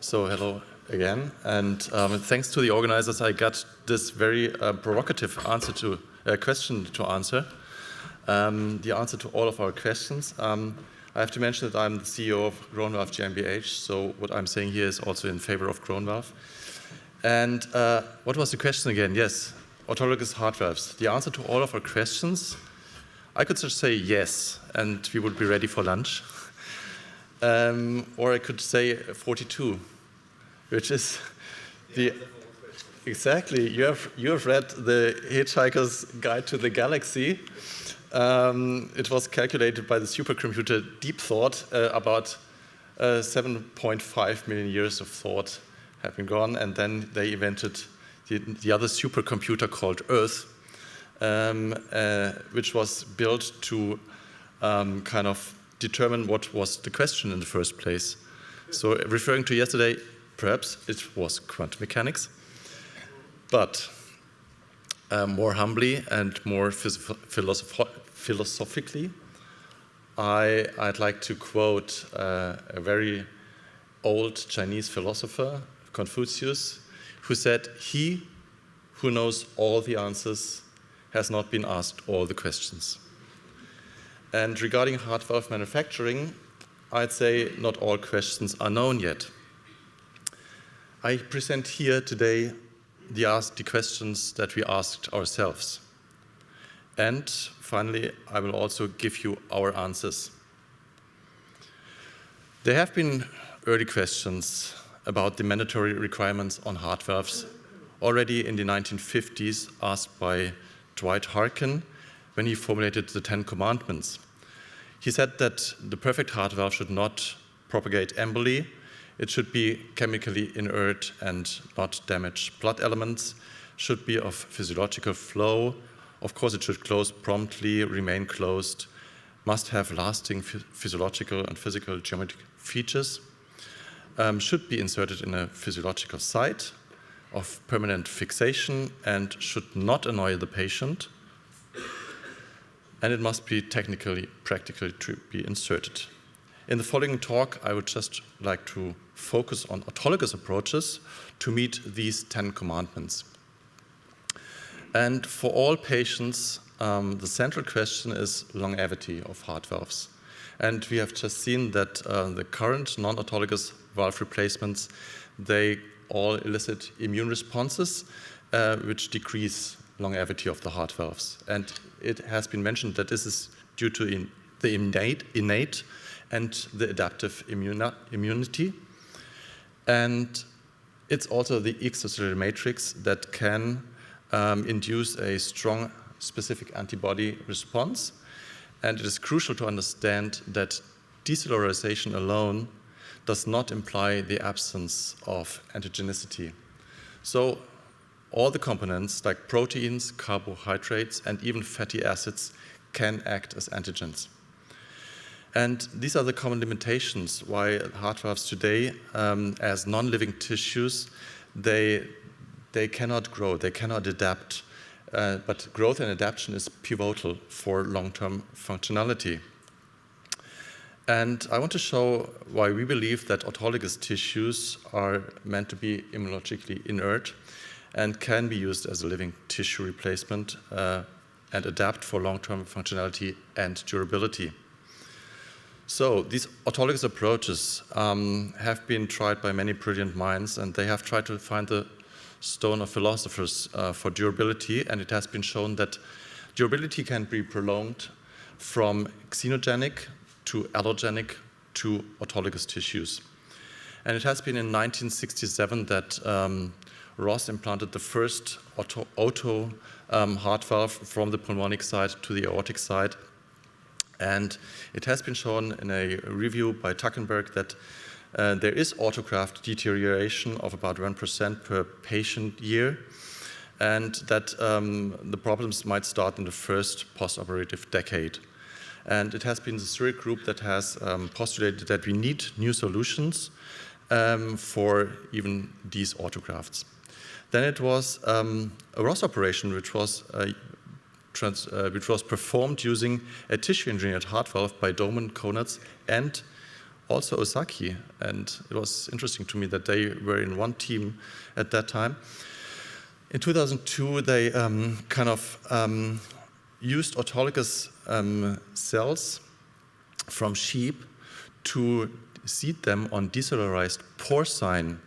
So hello again, and thanks to the organizers, I got this very provocative question to answer. The answer to all of our questions. I have to mention that I'm the CEO of Groenwalf GmbH, so what I'm saying here is also in favor of Groenwalf. And what was the question again? Yes, autologous heart valves. The answer to all of our questions, I could just say yes, and we would be ready for lunch. Or I could say 42, which is the exactly. You have read the Hitchhiker's Guide to the Galaxy. It was calculated by the supercomputer Deep Thought. About 7.5 million years of thought have been gone, and then they invented the other supercomputer called Earth, which was built to kind of determine what was the question in the first place. So referring to yesterday, perhaps it was quantum mechanics, but more humbly and more philosophically, I'd like to quote a very old Chinese philosopher, Confucius, who said, "He who knows all the answers has not been asked all the questions." And regarding heart valve manufacturing, I'd say not all questions are known yet. I present here today the questions that we asked ourselves. And finally, I will also give you our answers. There have been early questions about the mandatory requirements on heart valves already in the 1950s, asked by Dwight Harkin when he formulated the 10 Commandments. He said that the perfect heart valve should not propagate emboli, it should be chemically inert and not damage blood elements, should be of physiological flow, of course it should close promptly, remain closed, must have lasting physiological and physical geometric features, should be inserted in a physiological site of permanent fixation and should not annoy the patient, and it must be technically, practically to be inserted. In the following talk, I would just like to focus on autologous approaches to meet these 10 commandments. And for all patients, the central question is longevity of heart valves. And we have just seen that the current non-autologous valve replacements, they all elicit immune responses, which decrease longevity of the heart valves. And it has been mentioned that this is due to the innate and the adaptive immunity. And it's also the extracellular matrix that can induce a strong specific antibody response. And it is crucial to understand that decellularization alone does not imply the absence of antigenicity. So all the components like proteins, carbohydrates, and even fatty acids can act as antigens. And these are the common limitations why heart valves today, as non-living tissues, they cannot grow, they cannot adapt, but growth and adaptation is pivotal for long-term functionality. And I want to show why we believe that autologous tissues are meant to be immunologically inert and can be used as a living tissue replacement and adapt for long-term functionality and durability. So these autologous approaches have been tried by many brilliant minds, and they have tried to find the stone of philosophers for durability, and it has been shown that durability can be prolonged from xenogenic to allogenic to autologous tissues. And it has been in 1967 that Ross implanted the first auto heart valve from the pulmonic side to the aortic side. And it has been shown in a review by Tuckenberg that there is autograft deterioration of about 1% per patient year, and that the problems might start in the first postoperative decade. And it has been the Zurich group that has postulated that we need new solutions for even these autografts. Then it was a Ross operation, which was performed using a tissue-engineered heart valve by Doman, Konatz, and also Ozaki, and it was interesting to me that they were in one team at that time. In 2002, they used autologous cells from sheep to seed them on decellularized porcine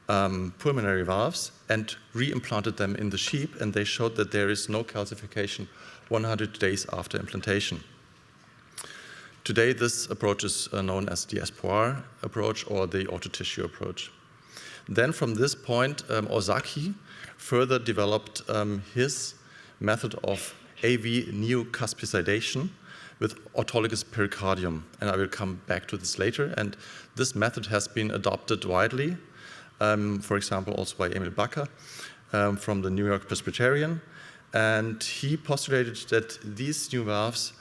pulmonary valves and re-implanted them in the sheep, and they showed that there is no calcification 100 days after implantation. Today, this approach is known as the Espoir approach or the auto-tissue approach. Then from this point, Ozaki further developed his method of AV neocuspidation with autologous pericardium, and I will come back to this later. And this method has been adopted widely, for example, also by Emil Bakker from the New York Presbyterian, and he postulated that these new valves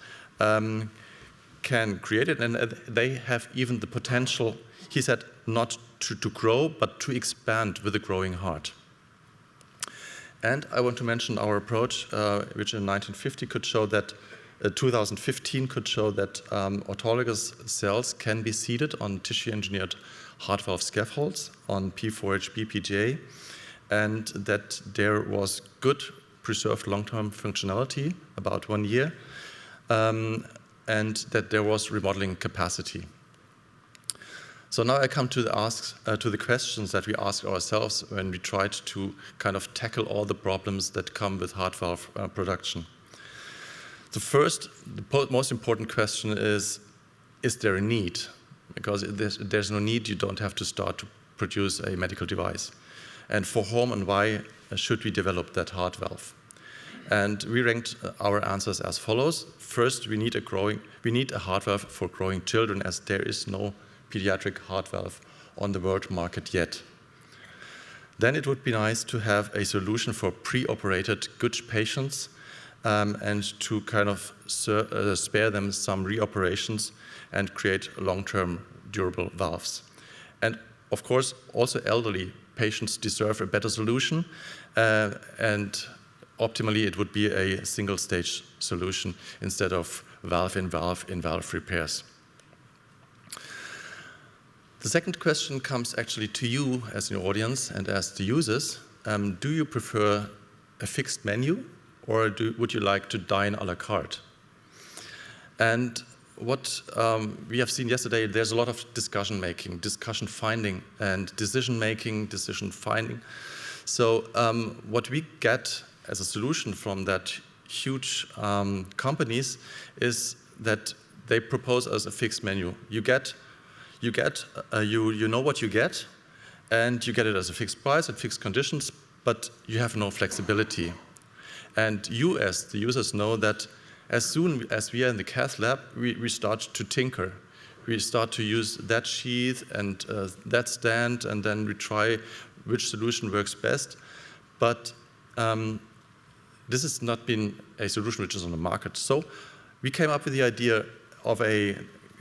can create it, and they have even the potential, he said, not to grow, but to expand with a growing heart. And I want to mention our approach, which in 1950 could show that 2015 could show that autologous cells can be seeded on tissue-engineered heart valve scaffolds on P4HB PGA, and that there was good preserved long-term functionality, about 1 year, and that there was remodeling capacity. So now I come to the questions that we ask ourselves when we tried to kind of tackle all the problems that come with heart valve production. The most important question is there a need? Because if there's no need, you don't have to start to produce a medical device. And for whom and why should we develop that heart valve? And we ranked our answers as follows. First, we need a heart valve for growing children, as there is no pediatric heart valve on the world market yet. Then it would be nice to have a solution for pre-operated good patients, and to kind of spare them some reoperations and create long-term durable valves. And of course, also elderly patients deserve a better solution, and optimally it would be a single-stage solution instead of valve-in-valve repairs. The second question comes actually to you as an audience and as the users. Do you prefer a fixed menu, or would you like to dine à la carte? And what we have seen yesterday, there's a lot of discussion finding, and decision finding. So what we get as a solution from that huge companies is that they propose us a fixed menu. You know what you get, and you get it as a fixed price at fixed conditions, but you have no flexibility. And you, as the users, know that as soon as we are in the cath lab, we start to tinker. We start to use that sheath and that stand, and then we try which solution works best. But this has not been a solution which is on the market. So we came up with the idea of a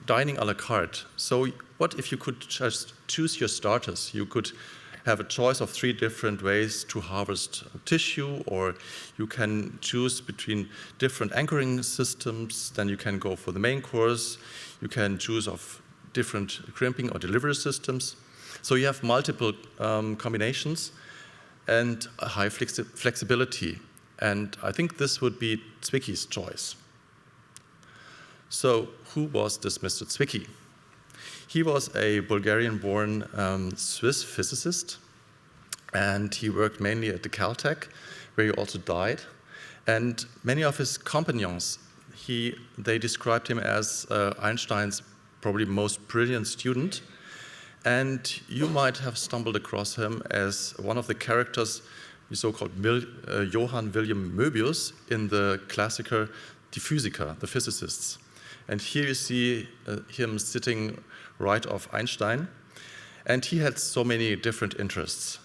dining à la carte. So what if you could just choose your starters? You could have a choice of 3 different ways to harvest tissue, or you can choose between different anchoring systems. Then you can go for the main course. You can choose of different crimping or delivery systems. So you have multiple combinations and a high flexibility. And I think this would be Zwicky's choice. So who was this Mr. Zwicky? He was a Bulgarian-born Swiss physicist, and he worked mainly at the Caltech, where he also died. And many of his compagnons, they described him as Einstein's probably most brilliant student. And you might have stumbled across him as one of the characters, the so-called Johann Wilhelm Möbius, in the classical Die Physiker, the physicists. And here you see him sitting right of Einstein. And he had so many different interests.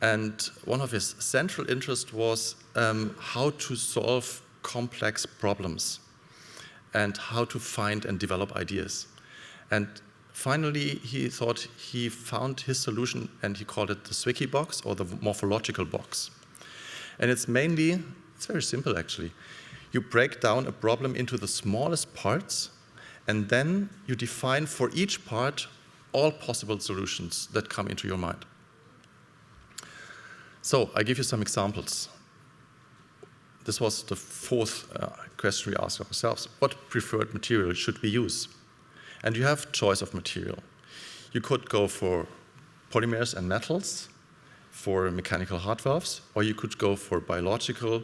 And one of his central interests was how to solve complex problems and how to find and develop ideas. And finally, he thought he found his solution, and he called it the Zwicky box, or the morphological box. And it's very simple actually. You break down a problem into the smallest parts, And then you define for each part all possible solutions that come into your mind. So I give you some examples. This was the fourth question we asked ourselves. What preferred material should we use? And you have choice of material. You could go for polymers and metals, for mechanical heart valves, or you could go for biological,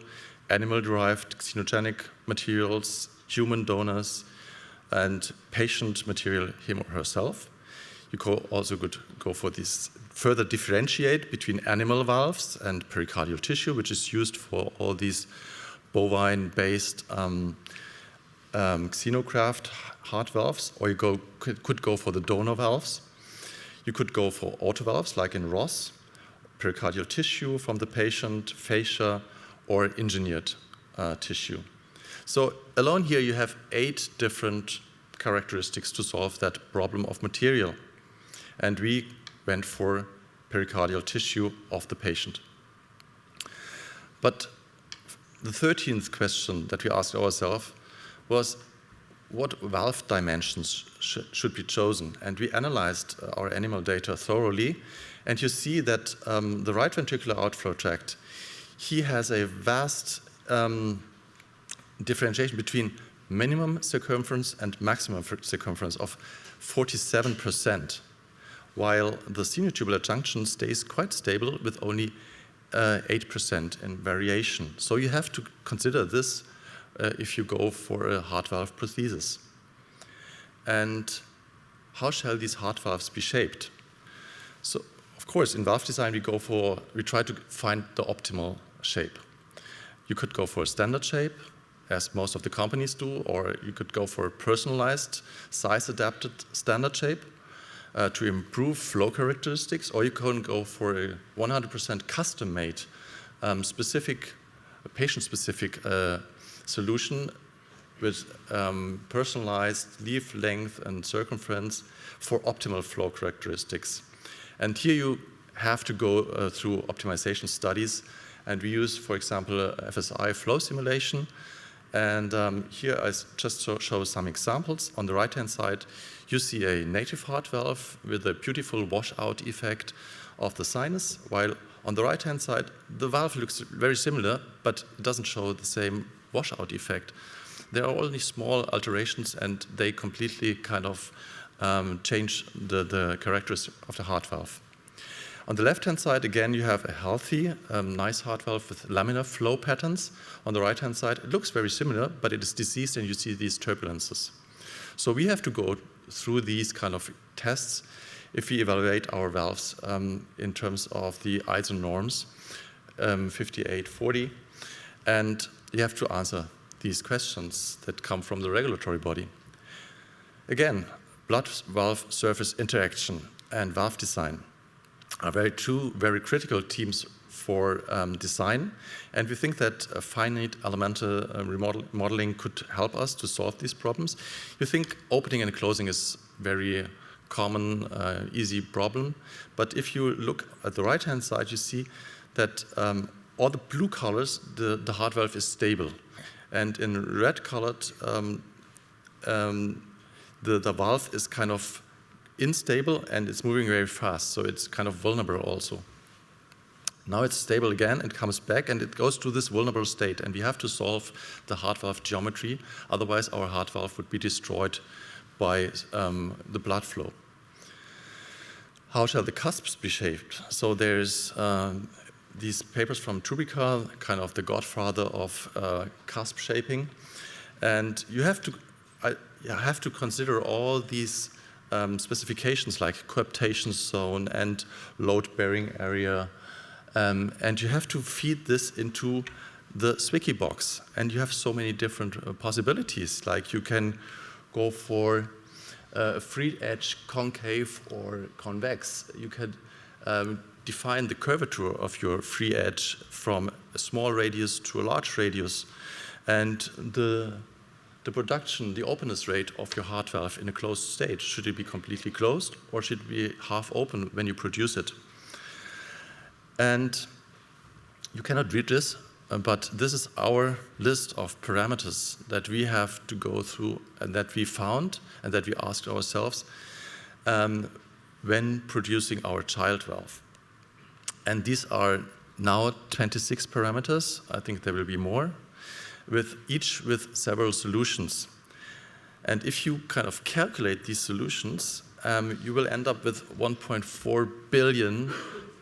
animal-derived, xenogenic materials, human donors, and patient material, him or herself. You also could go for this, further differentiate between animal valves and pericardial tissue, which is used for all these bovine-based xenograft heart valves, or you could go for the donor valves. You could go for autovalves, like in Ross, pericardial tissue from the patient, fascia, or engineered tissue. So alone here you have 8 different characteristics to solve that problem of material. And we went for pericardial tissue of the patient. But the 13th question that we asked ourselves was, what valve dimensions should be chosen? And we analyzed our animal data thoroughly, and you see that the right ventricular outflow tract, he has a vast differentiation between minimum circumference and maximum circumference of 47%, while the sinotubular junction stays quite stable with only 8% in variation. So you have to consider this if you go for a heart valve prosthesis. And how shall these heart valves be shaped? So, of course, in valve design we try to find the optimal shape. You could go for a standard shape, as most of the companies do, or you could go for a personalized, size-adapted standard shape to improve flow characteristics, or you can go for a 100% custom-made, patient-specific solution with personalized leaf length and circumference for optimal flow characteristics. And here you have to go through optimization studies, and we use, for example, FSI flow simulation. And here I just show some examples. On the right-hand side, you see a native heart valve with a beautiful washout effect of the sinus, while on the right-hand side, the valve looks very similar, but it doesn't show the same washout effect. There are only small alterations, and they completely kind of change the characteristics of the heart valve. On the left-hand side, again, you have a healthy, nice heart valve with laminar flow patterns. On the right-hand side, it looks very similar, but it is diseased, and you see these turbulences. So we have to go through these kind of tests if we evaluate our valves in terms of the ISO norms 5840. And you have to answer these questions that come from the regulatory body. Again, blood-valve surface interaction and valve design are two very critical themes for design, and we think that finite elemental modeling could help us to solve these problems. You think opening and closing is very common, easy problem, but if you look at the right-hand side, you see that all the blue colors, the heart valve is stable, and in red-colored, the valve is kind of unstable and it's moving very fast, so it's kind of vulnerable also. Now it's stable again, it comes back and it goes to this vulnerable state, and we have to solve the heart valve geometry, otherwise our heart valve would be destroyed by the blood flow. How shall the cusps be shaped? So there's these papers from Trubica, kind of the godfather of cusp shaping, and you have to consider all these specifications like coaptation zone and load-bearing area, and you have to feed this into the Zwicky box, and you have so many different possibilities. Like you can go for a free edge, concave or convex. You can define the curvature of your free edge from a small radius to a large radius, and the production, the openness rate of your heart valve in a closed state. Should it be completely closed, or should it be half open when you produce it? And you cannot read this but this is our list of parameters that we have to go through and that we found and that we asked ourselves when producing our child valve. And these are now 26 parameters. I think there will be more, each with several solutions. And if you kind of calculate these solutions, you will end up with 1.4 billion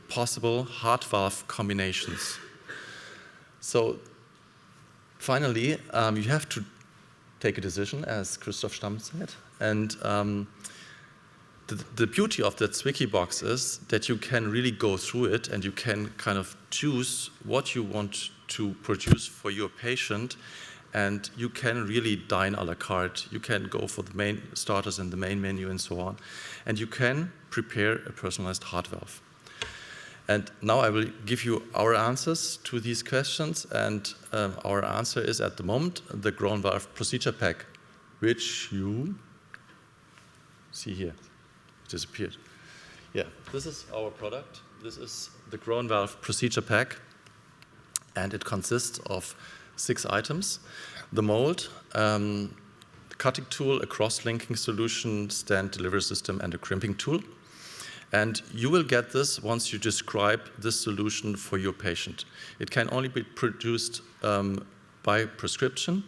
possible heart valve combinations. So finally, you have to take a decision, as Christoph Stamm said. And the beauty of that Zwicky box is that you can really go through it and you can kind of choose what you want to produce for your patient, and you can really dine a la carte. You can go for the main starters and the main menu and so on, and you can prepare a personalized heart valve. And now I will give you our answers to these questions, and our answer is at the moment the groin valve procedure pack, which you see here. It disappeared. Yeah, this is our product. This is the groin valve procedure pack, and it consists of 6 items: the mold, the cutting tool, a cross-linking solution, stent delivery system, and a crimping tool. And you will get this once you describe this solution for your patient. It can only be produced by prescription,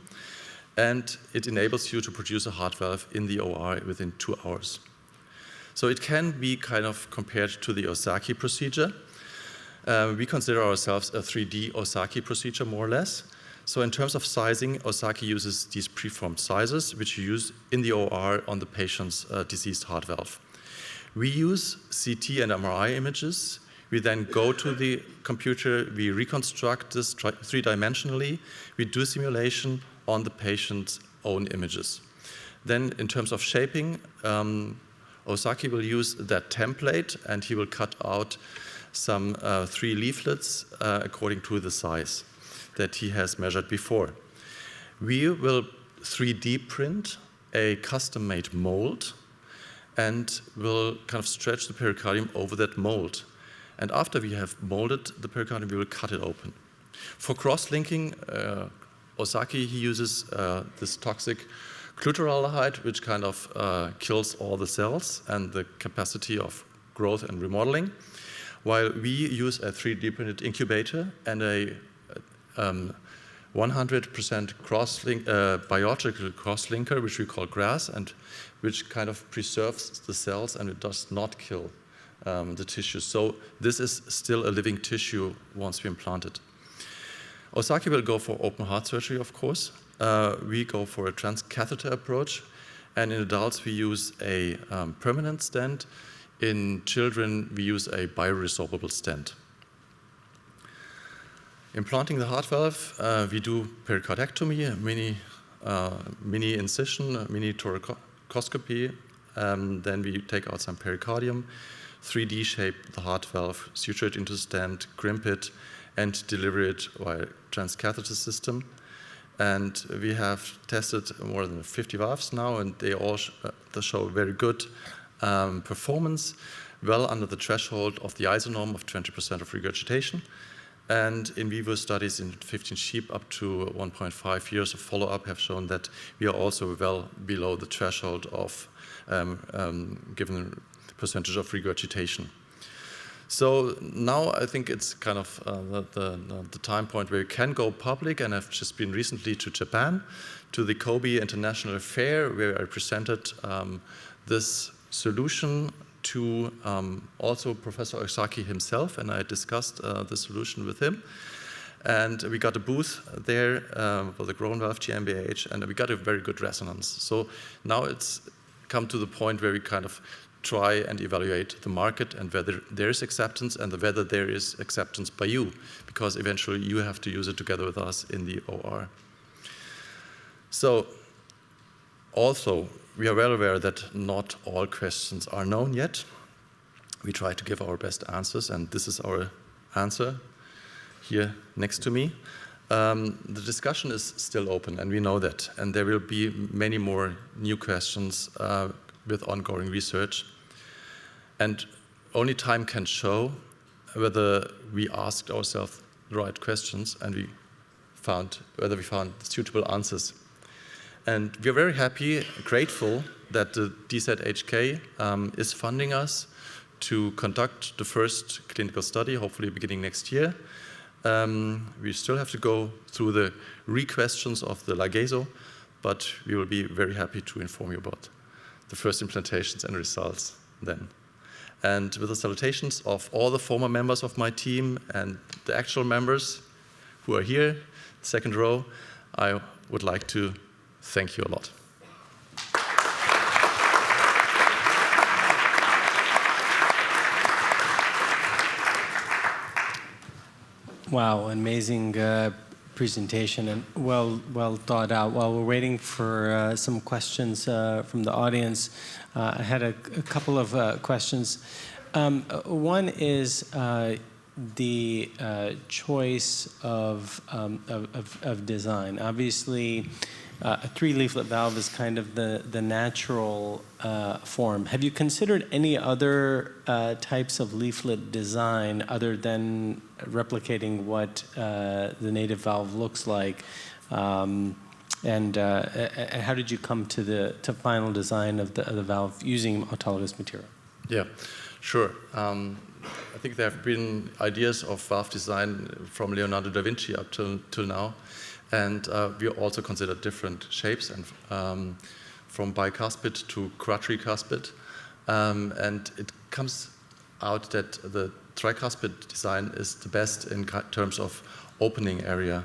and it enables you to produce a heart valve in the OR within 2 hours. So it can be kind of compared to the Osaki procedure. We consider ourselves a 3D Osaki procedure, more or less. So in terms of sizing, Osaki uses these preformed sizes, which you use in the OR on the patient's diseased heart valve. We use CT and MRI images. We then go to the computer, we reconstruct this three-dimensionally, we do simulation on the patient's own images. Then in terms of shaping, Osaki will use that template, and he will cut out some 3 leaflets according to the size that he has measured before. We will 3D print a custom-made mold and will kind of stretch the pericardium over that mold. And after we have molded the pericardium, we will cut it open. For cross-linking, Osaki, he uses this toxic glutaraldehyde, which kind of kills all the cells and the capacity of growth and remodeling, while we use a 3D printed incubator and a 100% biological cross-linker, which we call GRAS, and which kind of preserves the cells and it does not kill the tissue. So this is still a living tissue once we implant it. Osaki will go for open heart surgery, of course. We go for a transcatheter approach, and in adults we use a permanent stent. In children we use a bioresorbable stent. Implanting the heart valve, we do pericardectomy, mini incision, mini thoracoscopy. Then we take out some pericardium, 3D shape the heart valve, suture it into the stent, crimp it, and deliver it via transcatheter system. And we have tested more than 50 valves now, and they all show very good performance, well under the threshold of the isonorm of 20% of regurgitation. And in vivo studies in 15 sheep up to 1.5 years of follow-up have shown that we are also well below the threshold of given percentage of regurgitation. So now I think it's kind of the time point where you can go public, and I've just been recently to Japan, to the Kobe International Fair, where I presented this solution to also Professor Osaki himself, and I discussed the solution with him. And we got a booth there for the groin valve GmbH, and we got a very good resonance. So now it's come to the point where we kind of try and evaluate the market and whether there is acceptance and whether there is acceptance by you, because eventually you have to use it together with us in the OR. So also, we are well aware that not all questions are known yet. We try to give our best answers, and this is our answer here next to me. The discussion is still open, and we know that, and there will be many more new questions with ongoing research. And only time can show whether we asked ourselves the right questions and we we found suitable answers. And we're very happy, grateful that the DZHK is funding us to conduct the first clinical study, hopefully beginning next year. We still have to go through the re-questions of the Lageso, but we will be very happy to inform you about the first implantations and results then. And with the salutations of all the former members of my team and the actual members who are here, second row, I would like to thank you a lot. Wow, amazing presentation and well thought out. While we're waiting for some questions from the audience, I had a couple of questions. One is the choice of design. Obviously, a 3-leaflet valve is kind of the natural form. Have you considered any other types of leaflet design other than replicating what the native valve looks like? And how did you come to the final design of the valve using autologous material? Yeah, sure. I think there have been ideas of valve design from Leonardo da Vinci up till now. And we also considered different shapes, and from bicuspid to quadricuspid. And it comes out that the tricuspid design is the best in terms of opening area.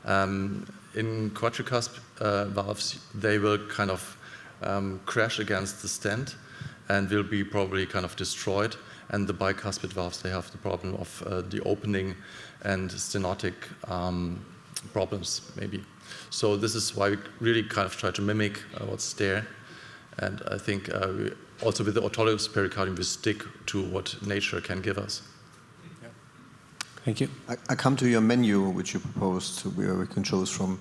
In quadricuspid valves, they will kind of crash against the stent and will be probably kind of destroyed. And the bicuspid valves, they have the problem of the opening and stenotic problems, maybe. So this is why we really kind of try to mimic what's there. And I think we also with the autologous pericardium, we stick to what nature can give us. Yeah. Thank you. I come to your menu, which you proposed, where we can choose from.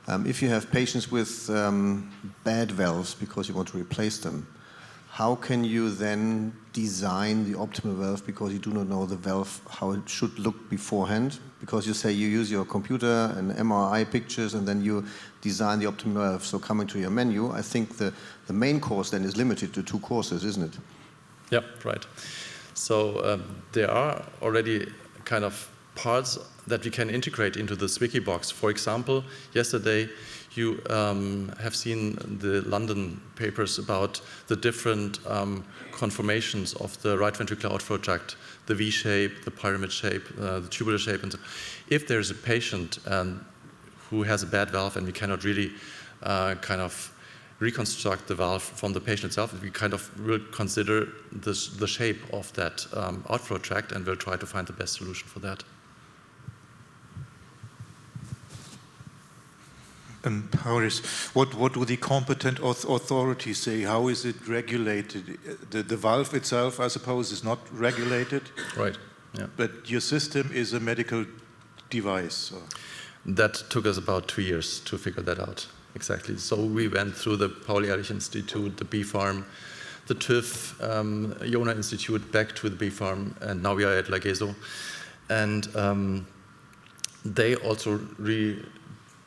If you have patients with bad valves because you want to replace them, how can you then design the optimal valve because you do not know the valve, how it should look beforehand? Because you say you use your computer and MRI pictures and then you design the optimal valve. So coming to your menu, I think the main course then is limited to 2 courses, isn't it? Yeah, right. So there are already kind of parts that we can integrate into this wiki box. For example, yesterday you have seen the London papers about the different conformations of the right ventricular outflow tract, the V shape, the pyramid shape, the tubular shape. And so if there's a patient who has a bad valve and we cannot really kind of reconstruct the valve from the patient itself, we kind of will consider the shape of that outflow tract and we'll try to find the best solution for that. What do the competent authorities say? How is it regulated? The valve itself, I suppose, is not regulated. Right. Yeah. But your system is a medical device. So. That took us about 2 years to figure that out. Exactly. So we went through the Pauli-Ehrlich Institute, the BfArM, the TÜV, Jona Institute, back to the BfArM, and now we are at Lageso. And they also really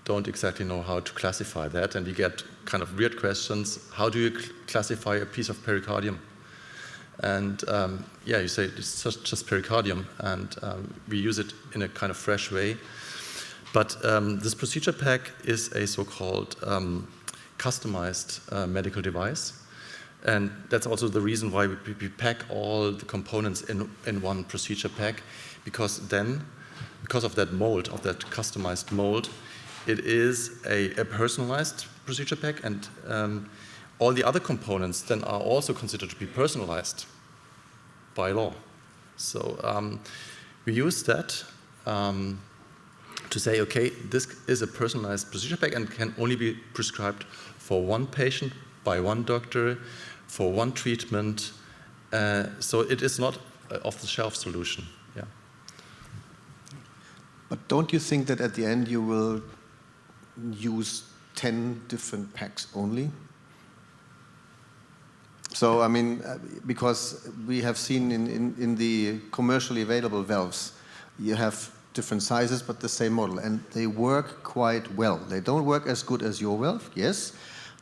don't exactly know how to classify that, and you get kind of weird questions. How do you classify a piece of pericardium? And yeah, you say it's just pericardium, and we use it in a kind of fresh way. But this procedure pack is a so-called customized medical device, and that's also the reason why we pack all the components in one procedure pack, because of that mold, of that customized mold, it is a personalized procedure pack, and all the other components then are also considered to be personalized by law. So we use that to say, okay, this is a personalized procedure pack and can only be prescribed for one patient by one doctor for one treatment. So it is not an off-the-shelf solution. Yeah. But don't you think that at the end you will use 10 different packs only? So, I mean, because we have seen in the commercially available valves, you have different sizes, but the same model, and they work quite well. They don't work as good as your valve, yes,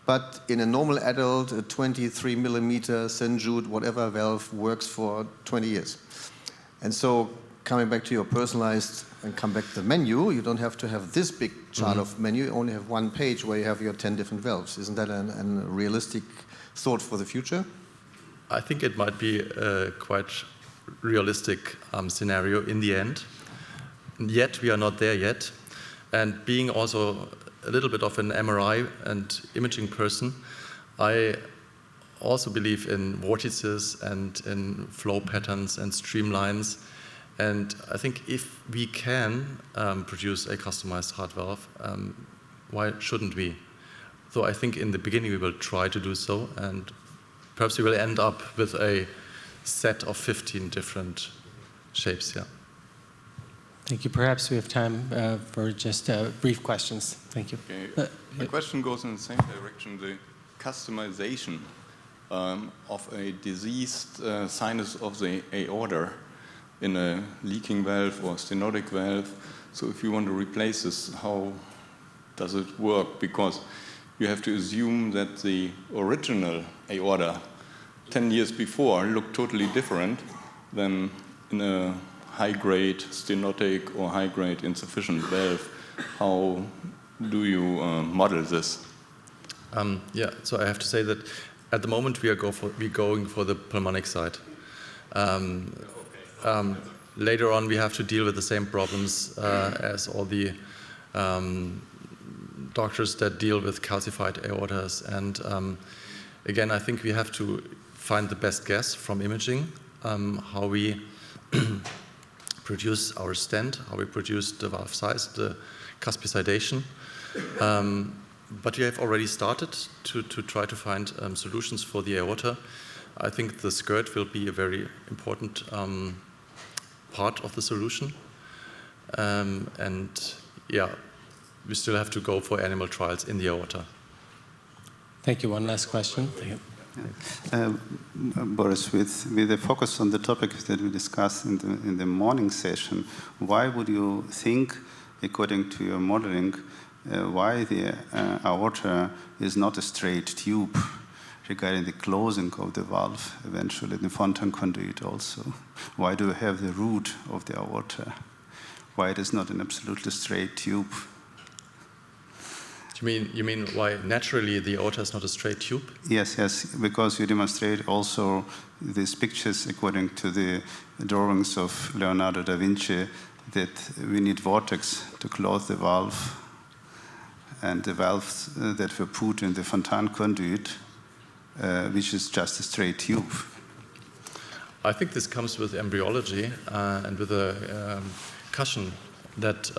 but in a normal adult, a 23 millimeter St. Jude, whatever valve works for 20 years. And so, coming back to your personalized, and come back to the menu, you don't have to have this big chart of menu, you only have one page where you have your 10 different valves. Isn't that a realistic thought for the future? I think it might be a quite realistic scenario in the end. Yet we are not there yet. And being also a little bit of an MRI and imaging person, I also believe in vortices and in flow patterns and streamlines. And I think if we can produce a customized heart valve, why shouldn't we? So I think in the beginning we will try to do so, and perhaps we will end up with a set of 15 different shapes, yeah. Thank you. Perhaps we have time for just brief questions. Thank you. Okay. My question goes in the same direction, the customization of a diseased sinus of the aorta in a leaking valve or stenotic valve. So if you want to replace this, how does it work? Because you have to assume that the original aorta 10 years before looked totally different than in a high-grade stenotic or high-grade insufficient valve. How do you model this? Yeah, so I have to say that at the moment we're going for the pulmonic side. Later on we have to deal with the same problems as all the doctors that deal with calcified aortas. And again, I think we have to find the best guess from imaging, how we produce our stent, how we produce the valve size, the cuspicidation. But we have already started to try to find solutions for the aorta. I think the skirt will be a very important part of the solution. And yeah, we still have to go for animal trials in the aorta. Thank you. One last question. Boris, with the focus on the topic that we discussed in the morning session, why would you think, according to your modeling, why the aorta is not a straight tube regarding the closing of the valve, eventually the Fontan conduit also? Why do you have the root of the aorta? Why it is not an absolutely straight tube? You mean why naturally the aorta is not a straight tube? Yes, because you demonstrate also these pictures according to the drawings of Leonardo da Vinci that we need vortex to close the valve, and the valves that were put in the Fontan conduit, which is just a straight tube. I think this comes with embryology and with a cushion that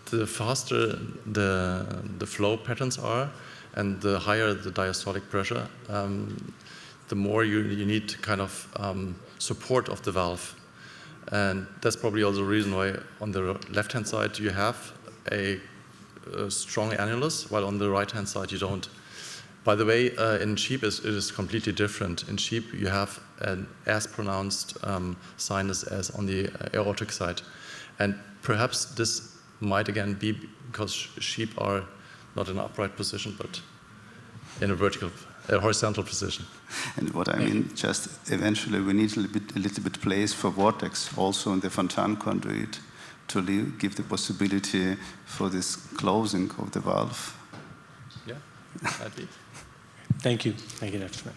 the faster the flow patterns are and the higher the diastolic pressure, the more you need kind of support of the valve. And that's probably also the reason why on the left-hand side you have a strong annulus, while on the right-hand side you don't. By the way, in sheep it is completely different. In sheep you have an as pronounced sinus as on the aortic side. And perhaps this might again be because sheep are not in an upright position, but in a horizontal position. And what I mean, just eventually we need a little bit place for vortex also in the Fontan conduit to give the possibility for this closing of the valve. Yeah, I'd be. Thank you. Thank you, Dr. Schmitt.